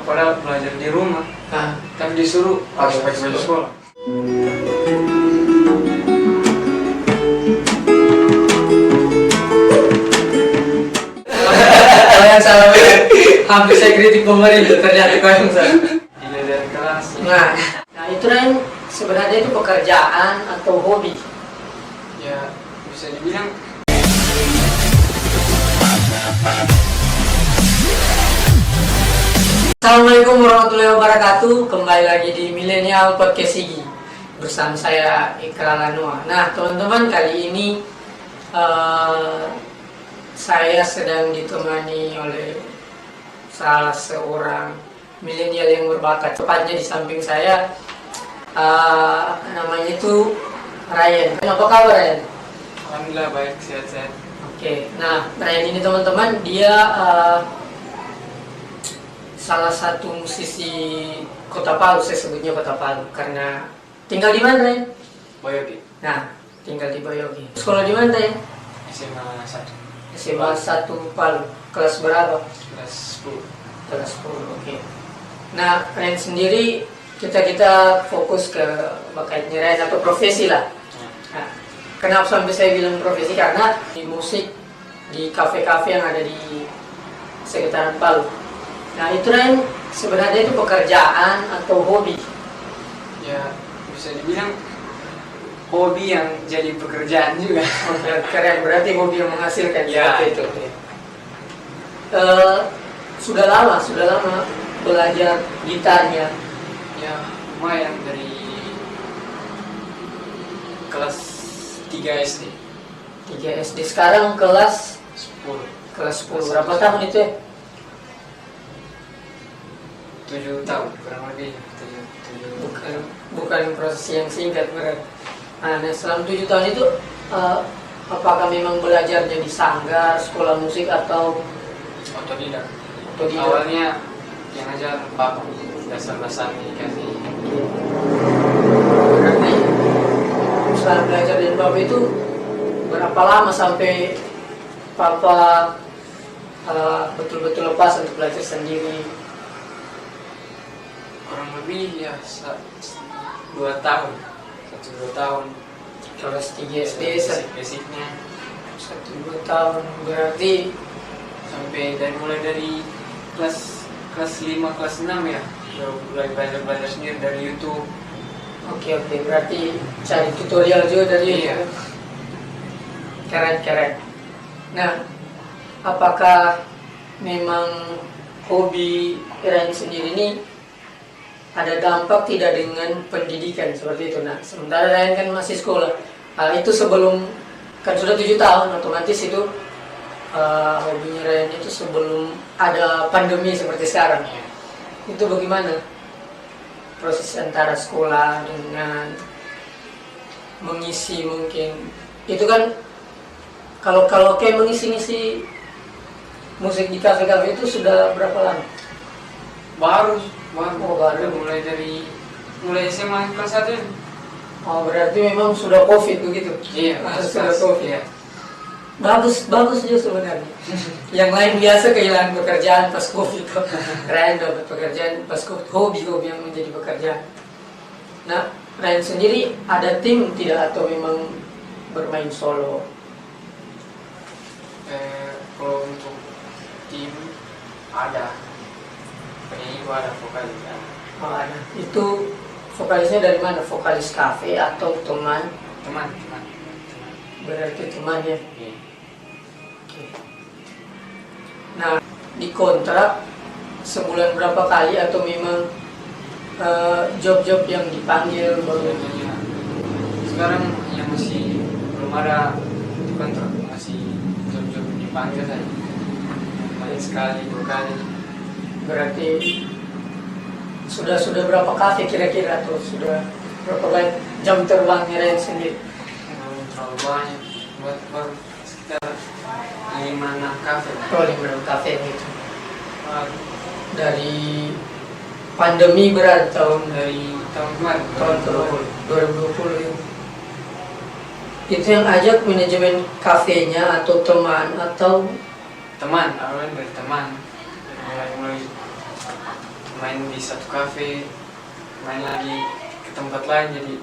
padahal belajar di rumah. Tapi disuruh harus pakai baju sekolah. Kalau yang salah hampir saya kritik pemerintah, ternyata kau yang salah. Iya dari kelas. Nah itu kan sebenarnya itu pekerjaan atau hobi? Ya bisa dibilang. Assalamualaikum warahmatullahi wabarakatuh. Kembali lagi di Millennial Podcast Sigi bersama saya Ikral Anwar. Nah teman-teman, kali ini saya sedang ditemani oleh salah seorang milenial yang berbakat. Tepatnya di samping saya namanya itu Ryan. Apa kabar Ryan? Alhamdulillah baik, sehat-sehat. Oke, nah Ryan ini teman-teman dia salah satu musisi Kota Palu. Saya sebutnya Kota Palu karena tinggal di mana Ryan? Boyogi. Nah, tinggal di Boyogi. Sekolah di mana Ryan? SMA 1. SMA 1 Palu. Kelas berapa? Kelas 10. Kelas 10, oke. Nah, Ryan sendiri kita fokus ke bakatnya Ryan atau profesi lah. Nah, kenapa sampai saya bilang profesi? Karena di musik, di kafe-kafe yang ada di sekitaran Palu. Nah, itu Ryan sebenarnya itu pekerjaan atau hobi? Ya bisa dibilang hobi yang jadi pekerjaan juga. Oke, keren, berarti hobi yang menghasilkan Ya, seperti itu. Sudah lama belajar gitarnya. Ya lumayan dari kelas 3 SD. 3 SD, sekarang kelas 10. 10. Berapa tahun itu ya? 7 tahun kurang lebih. 7. Bukan proses yang singkat berarti. Nah, selama 7 tahun itu apakah memang belajarnya di sanggar, sekolah musik atau Otodidak. otodidak? Awalnya yang ajar bapak dasar-dasar dikasih. Berarti setelah belajar dari bapak itu berapa lama sampai papa betul-betul lepas untuk belajar sendiri? Kurang lebih ya 2 tahun. 1-2 tahun. Kelas 3 SD, Basicnya 1-2 tahun. Berarti sampai mulai dari kelas 5 kelas 6 ya. Udah mulai belajar sendiri dari YouTube. oke, berarti cari tutorial juga dari Iya. YouTube. Keren. Nah, apakah memang hobi Ryan sendiri ini ada dampak tidak dengan pendidikan seperti itu? Nah, sementara Ryan kan masih sekolah. Itu sebelum, kan sudah 7 tahun, otomatis itu hobinya Ryan itu sebelum ada pandemi seperti sekarang. Itu bagaimana proses antara sekolah dengan mengisi mungkin? Itu kan kalau kayak mengisi musik di kafe-kafe itu sudah berapa lama? Baru. Mulai SMA kelas 1 ya. Oh, berarti memang sudah COVID begitu? Iya, sudah COVID. Iya. Bagus juga sebenarnya. Yang lain biasa kehilangan pekerjaan pas COVID. Ryan dapat pekerjaan pas COVID, hobi yang menjadi pekerjaan. Nah, Ryan sendiri ada tim tidak atau memang bermain solo? Kalau untuk tim ada penyanyi, ada vokalis. Oh, ada. Itu vokalisnya dari mana? Vokalis kafe atau teman? Teman. Berarti teman ya. Iya. Oke. Nah, di kontrak sebulan berapa kali atau memang job-job yang dipanggil baru? Sekarang yang masih belum ada kontrak, masih job-job dipanggil saja. Main sekali, 2 kali. Berarti sudah berapa kafe kira-kira atau sudah berapa banyak jam terbangnya Ryan sendiri? Belum terlalu banyak, baru sekitar 5-6 kafe. Oh, 5 kafe gitu. Dari pandemi berarti Dari tahun kemarin, tahun 2020 ya. Itu yang ajak manajemen kafenya atau teman atau teman, awalnya dari teman mulai main di satu kafe, main lagi ke tempat lain, jadi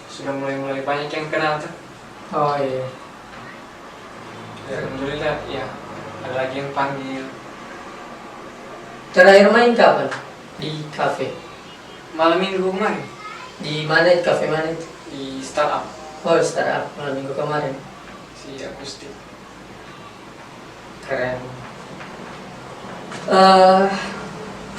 sudah mulai banyak yang kenal tuh. Oh iya. Ya, alhamdulillah ya ada lagi yang panggil. Terakhir main kapan? Di kafe. Malam minggu kemarin Di mana? Kafe mana itu? di startup Oh, startup malam minggu kemarin. si akustik. Keren.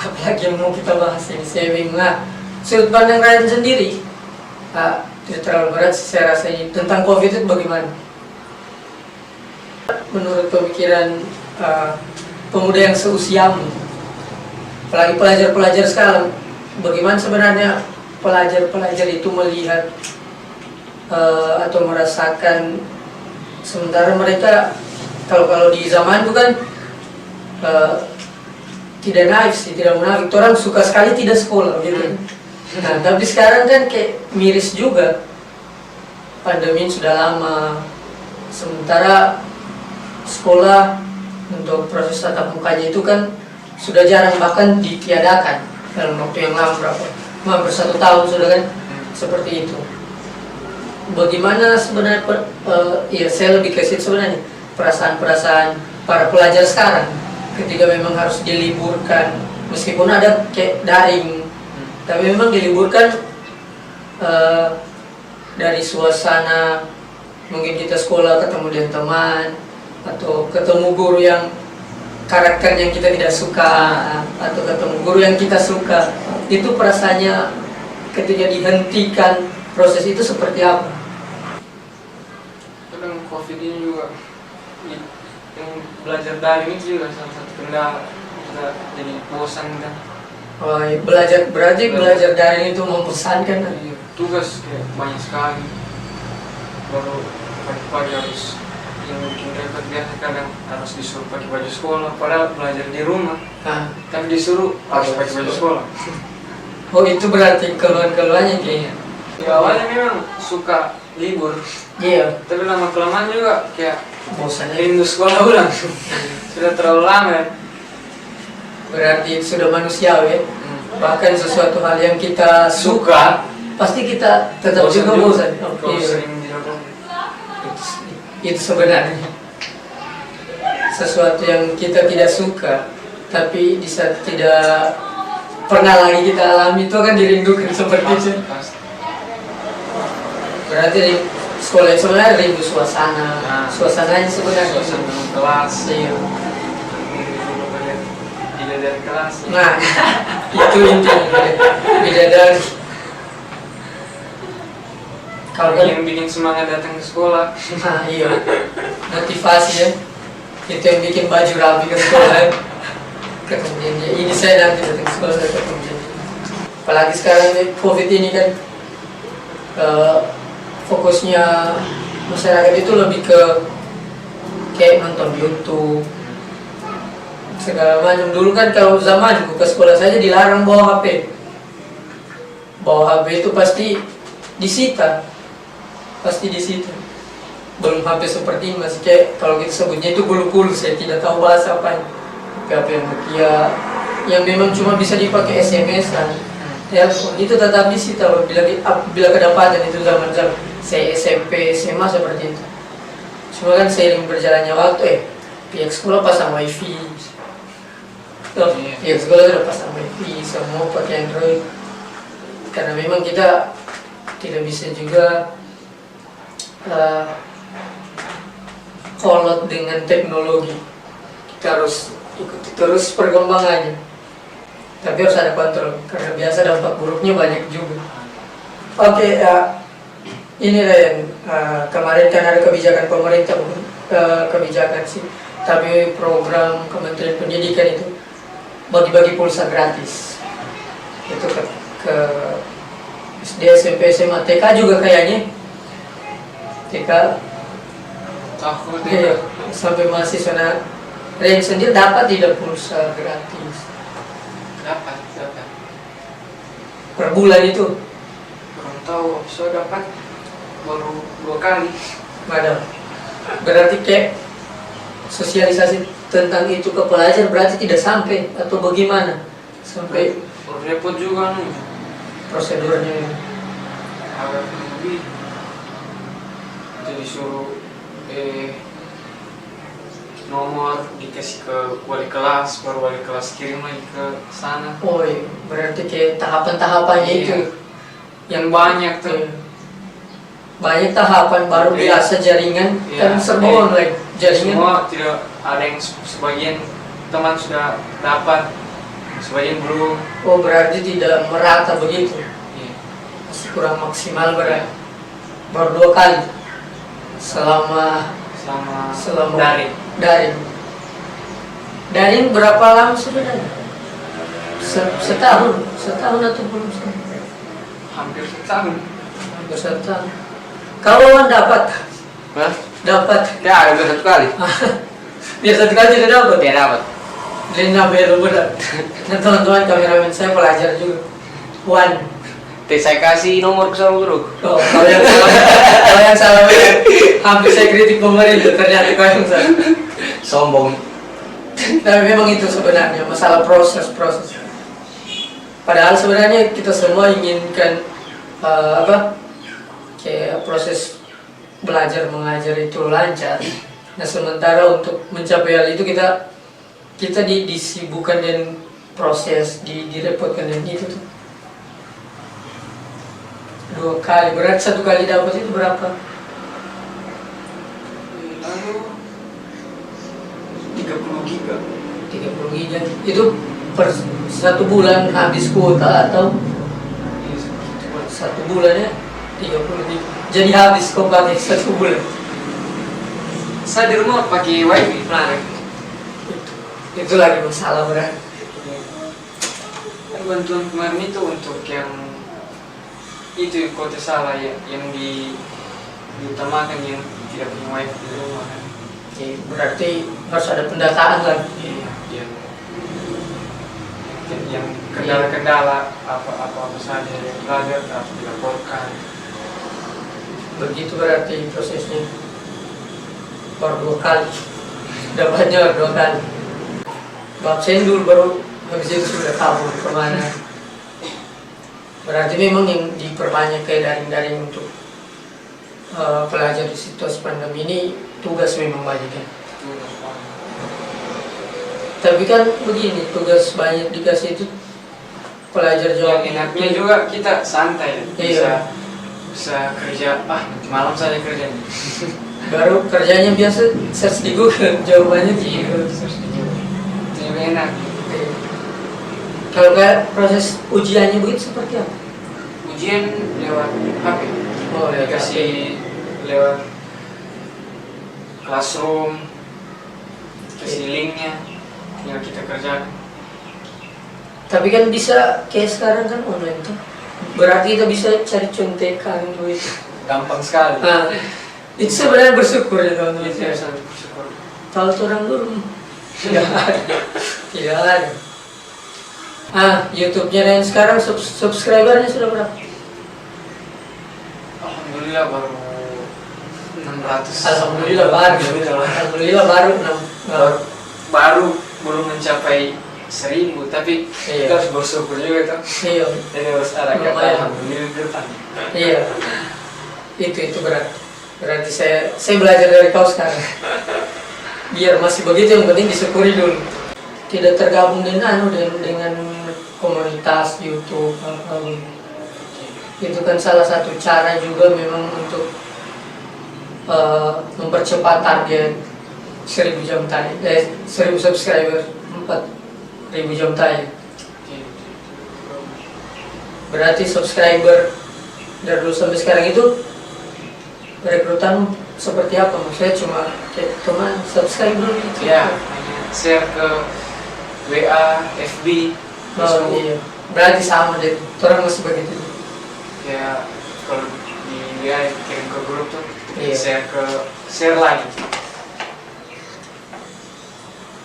Apalagi yang mau kita bahas ini, saya bingung. Nah, sudut pandang Ryan sendiri, tidak terlalu berat sih saya rasa ini. Tentang COVID itu bagaimana? Menurut pemikiran pemuda yang seusiamu, apalagi pelajar-pelajar sekarang, bagaimana sebenarnya pelajar-pelajar itu melihat atau merasakan, sementara mereka kalau di zaman itu kan tidak naif sih, tidak munafik. Orang suka sekali tidak sekolah gitu. Nah, tapi sekarang kan kayak miris juga. Pandemi sudah lama, sementara sekolah untuk proses tatap mukanya itu kan sudah jarang, bahkan ditiadakan dalam waktu yang lama, hampir 1 tahun sudah kan, seperti itu. Bagaimana sebenarnya ya saya lebih ke situ sebenarnya, perasaan-perasaan para pelajar sekarang ketika memang harus diliburkan, meskipun ada kayak daring, tapi memang diliburkan dari suasana, mungkin kita sekolah ketemu dengan teman atau ketemu guru yang karakternya kita tidak suka, atau ketemu guru yang kita suka, itu perasaannya ketika dihentikan proses itu seperti apa? Kadang COVID ini juga yang belajar daring itu juga salah satu kendala, kita jadi bosan kan. Oh, berarti belajar daring itu membosankan kan? Iya, tugas kayak banyak sekali, baru pagi-pagi harus yang bikin repot. Biasa kadang harus disuruh pakai baju sekolah, padahal belajar di rumah tapi disuruh harus pakai baju sekolah. Oh, itu berarti keluhan-keluhannya kayaknya. Ya, awalnya memang suka libur, Iya, tapi lama-kelamaan juga kayak bosan ya. rindu sekolah ulang. Sudah terlalu lama ya. Berarti itu sudah manusiawi. Bahkan sesuatu hal yang kita suka, pasti kita tetap juga bosan. Kalau Iya. sering dilakukan. Itu sebenarnya sesuatu yang kita tidak suka, tapi di saat tidak pernah lagi kita alami itu akan dirindukan seperti itu. Pasti. Berarti di sekolah itu sebenarnya rindu suasana, suasananya sebenarnya. Suasana kelas, Iya. bidadari kelas. Nah, itu intinya bidadari. Kalau kan, Yang bikin semangat datang ke sekolah. nah iya, motivasi ya. Itu yang bikin baju rapi ke sekolah ya. Ketemu dia, ini saya nanti datang ke sekolah, saya ketemu dia. Apalagi sekarang ini COVID ini kan, fokusnya masyarakat itu lebih ke kayak nonton YouTube, segala macam. Dulu kan kalau zaman ke sekolah saja dilarang bawa HP. Bawa HP itu pasti disita. Belum HP seperti ini, masih kayak kalau kita sebutnya itu gulu-gulu, saya tidak tahu bahasa apa. HP yang Nokia, yang memang cuma bisa dipakai SMS-an. Telepon itu tetap disita bila kedapatan itu zaman-zaman saya SMP, SMA seperti itu. Cuma kan seiring berjalannya waktu, pihak sekolah pasang wifi. Pihak sekolah sudah pasang wifi, semua pakai Android. Karena memang kita tidak bisa juga kolot dengan teknologi. Kita harus ikuti terus perkembangannya. Tapi harus ada kontrol, karena biasa dampak buruknya banyak juga. Oke, ini Ryan, kemarin kan ada kebijakan pemerintah, kebijakan sih, tapi program Kementerian Pendidikan itu bagi-bagi pulsa gratis. Itu ke SD, SMP, SMA, TK juga kayaknya. TK, Takut iya, sampai mahasiswa. Ryan sendiri dapat tidak pulsa gratis dapat per bulan itu? kurang tahu, saya dapat baru 2 kali. Madam, berarti kayak sosialisasi tentang itu ke pelajar berarti tidak sampai atau bagaimana? sampai repot juga nih prosedurnya. agak lebih jadi suruh nomor dikasih ke wali kelas, baru wali kelas kirim lagi ke sana. Oh iya, berarti kayak tahapan-tahapannya Iya. itu Yang banyak tuh. iya. Banyak tahapan baru Iya. biasa jaringan kan Iya. serba Iya. online jaringan. Semua tidak ada yang sebagian teman sudah dapat, sebagian belum. Oh berarti tidak merata begitu, Iya. masih kurang maksimal berarti. Baru 2 kali selama Selama daring. Daring berapa lama sudah daring? Setahun atau belum setahun? Hampir setahun. Hampir setahun. Kalau dapat Hah? dapat Ya, ada udah 1 kali. biar 1 kali tidak dapat. Tidak dapat. Lina Belo benar. Nah teman-teman kameramen saya pelajar juga. Wan. Saya kasih nomor ke sama guru. Oh, kalau yang salah benar. Hampir saya kritik pemerintah, ternyata kau yang salah. Sombong. Tapi memang itu sebenarnya masalah proses. Padahal sebenarnya kita semua inginkan kayak proses belajar mengajar itu lancar. Nah sementara untuk mencapai hal itu kita disibukkan dengan proses, direpotkan dengan itu tuh. 2 kali, berarti 1 kali dapat itu berapa? Lalu 30 giga. 30 giga. Itu per 1 bulan habis kuota atau Iya, seperti itu. 1 bulan ya 30 giga. Jadi habis kau pakai 1 bulan. Saya di rumah pakai wifi plan. Itu lagi masalah berarti. Bantuan kemarin itu untuk yang itu kota salah ya, yang diutamakan yang tidak punya wifi di rumah kan. Oke, berarti harus ada pendataan lagi. Iya, yang kendala-kendala apa saja yang belajar harus dilaporkan. Begitu berarti prosesnya. Baru 2 kali. Dapatnya 2 kali. Bab sendul baru habis itu sudah kabur kemana. Berarti memang yang diperbanyak kayak daring-daring untuk pelajar di situasi pandemi ini tugas memang banyak ya. Tapi kan begini, tugas banyak dikasih itu pelajar jawab. Yang enaknya juga kita santai, Iya. bisa kerja, nanti malam saja kerjanya. Baru kerjanya biasa search di Google, jawabannya di Google. Itu yang enak. Kalau kayak proses ujiannya begitu seperti apa? Ujian lewat HP. Oh, ya Dikasih lewat classroom, kasih linknya, tinggal kita kerjakan. Tapi kan bisa kayak sekarang kan online tuh. Berarti kita bisa cari contekan gitu. Gampang sekali. Nah, itu sebenarnya bersyukur ya teman-teman. Itu sangat bersyukur. Kalau orang dulu tidak ada. Tidak ada. YouTube-nya yang sekarang subscribernya sudah berapa? Alhamdulillah baru 600. Alhamdulillah baru. Alhamdulillah baru 6. Baru belum mencapai 1000, tapi Iya. kita harus bersyukur juga tuh. Iya. Jadi harus ada kata Lumayan. alhamdulillah di depan. Iya. Itu berarti. Berarti saya belajar dari kau sekarang. Biar masih begitu, yang penting disyukuri dulu. Tidak tergabung dengan komunitas YouTube atau itu kan salah satu cara juga memang untuk mempercepat target 1000 jam tayang, 1000 subscriber, 4000 jam tayang. Berarti subscriber dari dulu sampai sekarang itu rekrutan seperti apa? Maksudnya cuma kayak teman subscriber gitu. Ya, hanya share ke WA, FB, Oh Facebook. iya. Berarti sama deh. Orang masih begitu. Ya, kalau di WA kirim ke grup tuh, Iya. share lagi.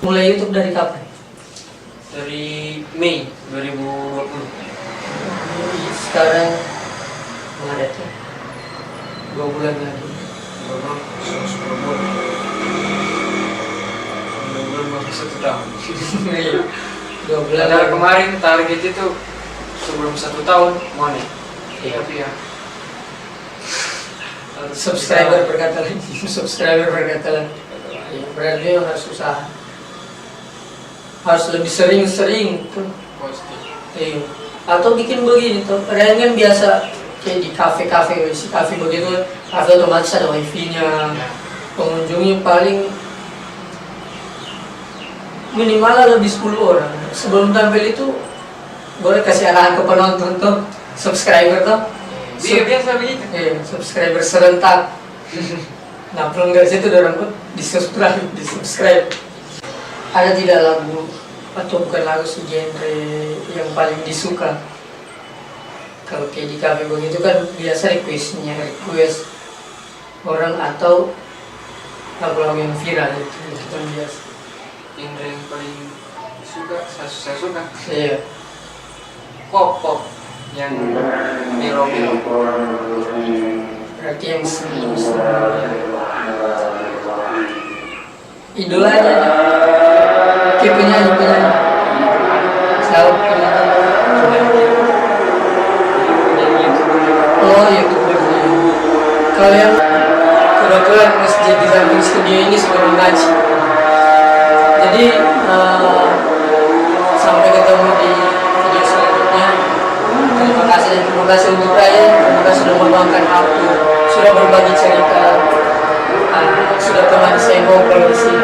Mulai YouTube dari kapan? Dari Mei 2020. Sekarang Maret ya. 2 bulan lagi. 10 bulan. 10 bulan masih 1 tahun. Iya. 2 bulan Padahal lagi. kemarin target itu sebelum 1 tahun mau nih. Iya. Tapi ya harus Subscriber berkata lagi. Subscriber berkata lagi. Ya, berarti harus usaha. Harus lebih sering-sering tuh. positif. Iya. Atau bikin begini tuh, Ryan kan biasa kayak di kafe-kafe, si kafe begitu, kafe otomatis ada wifi-nya, Ya. pengunjungnya paling minimal lebih 10 orang. Sebelum tampil itu boleh kasih arahan ke penonton tuh, subscriber tuh, Iya biasa begitu. subscriber serentak. Nah, belum dari situ orang pun di subscribe. Ada tidak lagu atau bukan lagu si genre yang paling disuka? Kalau kayak di kafe begitu kan biasa request orang atau lagu-lagu yang viral itu kan biasa. Genre yang paling suka, saya suka Iya. pop yang melo. Berarti yang senang. Idolanya aja. Kayak penyanyi. Selalu penyanyi. Oh iya tuh. Kalau yang kebetulan masjid di samping studio ini sudah mengaji. Jadi sampai ketemu di video selanjutnya. Terima kasih untuk Ryan. Terima kasih sudah meluangkan waktu, sudah berbagi cerita, sudah temani saya ngobrol di sini.